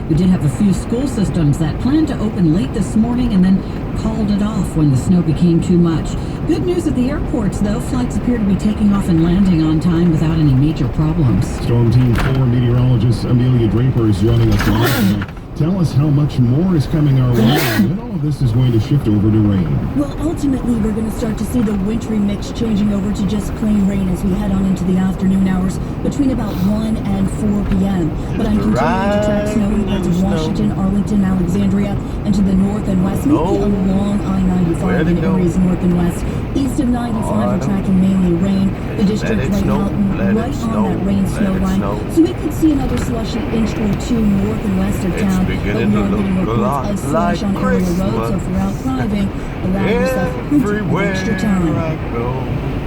We did have a few school systems that planned to open late this morning and then called it off when the snow became too much. Good news at the airports, though. Flights appear to be taking off and landing on time without any major problems. Storm Team 4 meteorologist Amelia Draper is joining us live. Tell us how much more is coming our way and when all of this is going to shift over to rain. Well, ultimately, we're going to start to see the wintry mix changing over to just plain rain as we head on into the afternoon hours between about 1 and 4 p.m. But I'm continuing to track snow in parts of Washington, Arlington, Alexandria, and to the north and west, mainly along I-95 in areas north and west. East of 95, we're tracking mainly rain. The district right on that rain-snow line. So we could see another slushy inch or two north and west of town. But we are getting reports of slush on area roads, so if you're out driving, allow yourself plenty of extra time.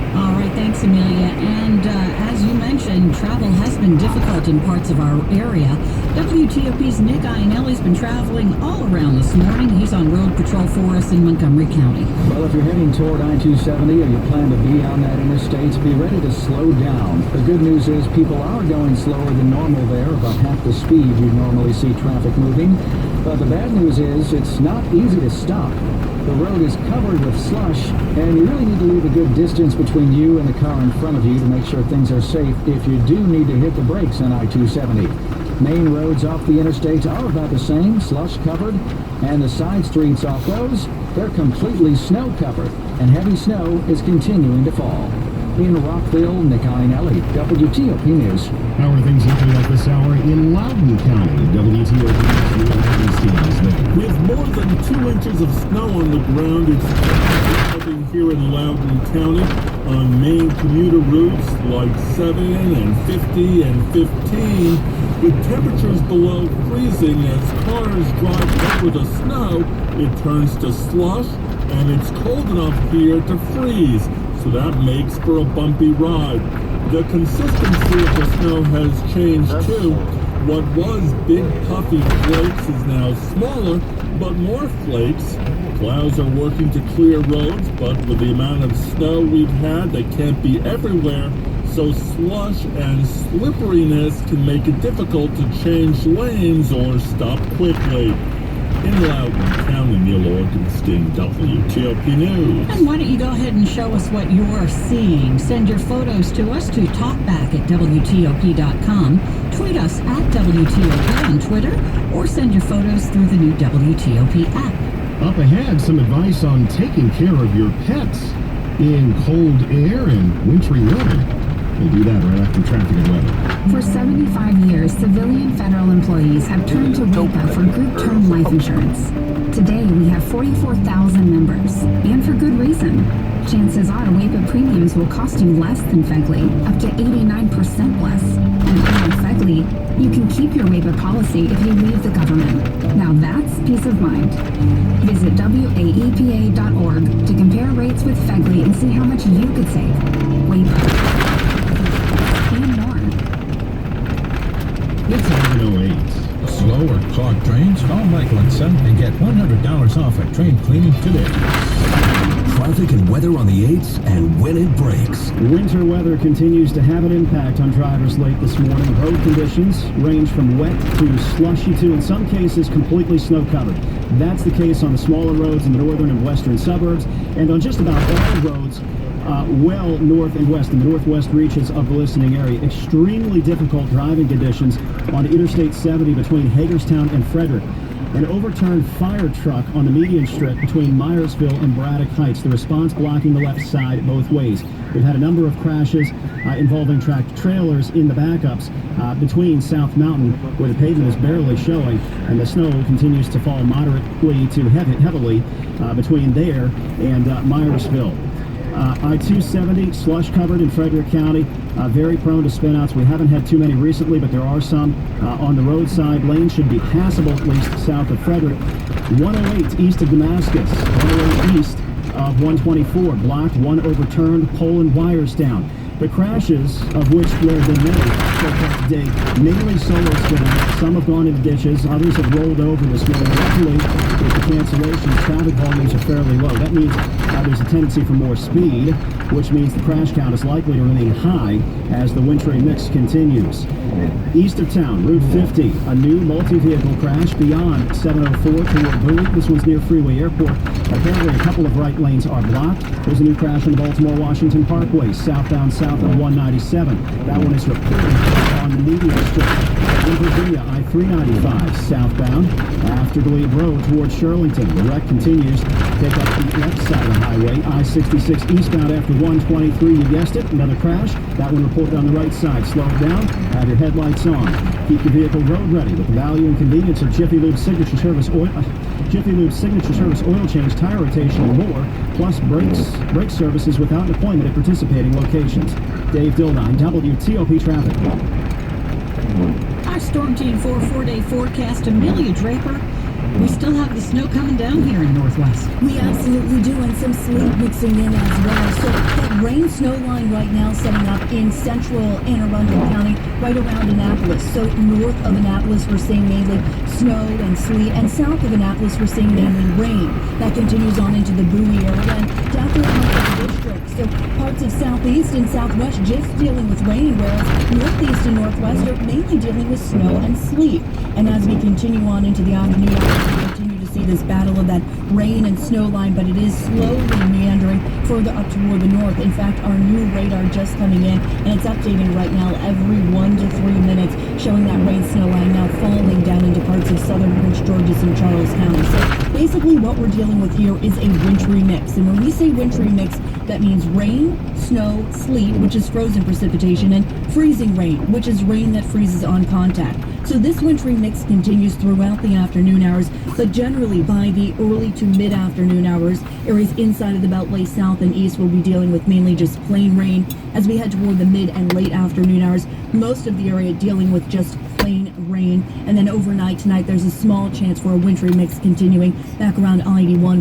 All right, thanks, Amelia. And as you mentioned, travel has been difficult in parts of our area. WTOP's Nick Iannelli's been traveling all around this morning. He's on road patrol for us in Montgomery County. Well, if you're heading toward I-270 or you plan to be on that interstate, be ready to slow down. The good news is people are going slower than normal there, about half the speed you'd normally see traffic moving. But the bad news is it's not easy to stop. The road is covered with slush, and you really need to leave a good distance between you and the car in front of you to make sure things are safe if you do need to hit the brakes on I-270. Main roads off the interstates are about the same, slush covered, and the side streets off those, they're completely snow covered, and heavy snow is continuing to fall. In Rockville, Nick Iannelli, WTOP News. How are things looking at this hour in Loudoun County? WTOP News there. With more than 2 inches of snow on the ground, it's developing here in Loudoun County on main commuter routes like 7 and 50 and 15. With temperatures below freezing as cars drive over the snow, it turns to slush, and it's cold enough here to freeze. So that makes for a bumpy ride. The consistency of the snow has changed too. What was big puffy flakes is now smaller, but more flakes. Plows are working to clear roads, but with the amount of snow we've had, they can't be everywhere. So slush and slipperiness can make it difficult to change lanes or stop quickly. In Loudoun County, Neil Orgenstein, WTOP News. And why don't you go ahead and show us what you're seeing? Send your photos to us to talkback@WTOP.com. Tweet us at WTOP on Twitter, or send your photos through the new WTOP app. Up ahead, some advice on taking care of your pets in cold air and wintry weather. We'll do that right after traffic and weather. For 75 years, civilian federal employees have turned to WAPA for group term life insurance. Today, we have 44,000 members, and for good reason. Chances are WAPA premiums will cost you less than FEGLI, up to 89% less. And unlike FEGLI, you can keep your WAPA policy if you leave the government. Now that's peace of mind. Visit WAEPA.org to compare rates with FEGLI and see how much you could save. WAPA. It's 11:08. Slow or clogged trains? Call Michael and Son and get $100 off at train cleaning today. Traffic and weather on the 8s and when it breaks. Winter weather continues to have an impact on drivers late this morning. Road conditions range from wet to slushy to, in some cases, completely snow-covered. That's the case on the smaller roads in the northern and western suburbs, and on just about all roads well north and west in the northwest reaches of the listening area. Extremely difficult driving conditions on Interstate 70 between Hagerstown and Frederick. An overturned fire truck on the median strip between Myersville and Braddock Heights. The response blocking the left side both ways. We've had a number of crashes involving tracked trailers in the backups between South Mountain, where the pavement is barely showing, and the snow continues to fall moderately to heavily between there and Myersville. I-270 slush covered in Frederick County, very prone to spinouts. We haven't had too many recently, but there are some on the roadside. Lanes should be passable, at least south of Frederick. 108 east of Damascus, 108 east of 124, blocked, one overturned, pole and wires down. The crashes, of which there have been many so far today, mainly solo spinouts. Some have gone into ditches, others have rolled over this morning. Luckily, with the cancellations, traffic volumes are fairly low. That means there's a tendency for more speed, which means the crash count is likely to remain high as the wintry mix continues. East of town, Route 50, a new multi-vehicle crash beyond 704 toward Bowie. This one's near Freeway Airport. Apparently, a couple of right lanes are blocked. There's a new crash on the Baltimore-Washington Parkway, southbound south of 197. That one is reported on the median stretch. In Virginia, I-395 southbound after Glebe Road towards Shirlington. The wreck continues. Take up the left side of the highway, I-66 eastbound after 123. You guessed it, another crash. That one reported on the right side. Slow it down. Have your headlights on. Keep your vehicle road ready with the value and convenience of Jiffy Lube Signature Service oil. Jiffy Lube Signature Service oil change, tire rotation, and more, plus brake services without an appointment at participating locations. Dave Dildine, WTOP Traffic. Our Storm Team 4 4-day forecast, Amelia Draper. We still have the snow coming down here in Northwest. We absolutely do, and some sleet mixing in as well. So that rain snow line right now setting up in central Anne Arundel County, right around Annapolis. So north of Annapolis, we're seeing mainly snow and sleet, and south of Annapolis, we're seeing mainly rain. That continues on into the Bowie area and definitely out of the district. So parts of southeast and southwest just dealing with rain, whereas northeast and northwest are mainly dealing with snow and sleet. And as we continue on into the afternoon hours, we continue to see this battle of that rain and snow line, but it is slowly meandering further up toward the north. In fact, our new radar just coming in, and it's updating right now every 1 to 3 minutes, showing that rain snow line now falling down into parts of southern Prince George's and Charles County. So basically what we're dealing with here is a wintry mix. And when we say wintry mix, that means rain, snow, sleet, which is frozen precipitation, and freezing rain, which is rain that freezes on contact. So this wintry mix continues throughout the afternoon hours, but generally by the early to mid-afternoon hours, areas inside of the Beltway south and east will be dealing with mainly just plain rain. As we head toward the mid and late afternoon hours, most of the area dealing with just plain rain. And then overnight tonight, there's a small chance for a wintry mix continuing back around I-81.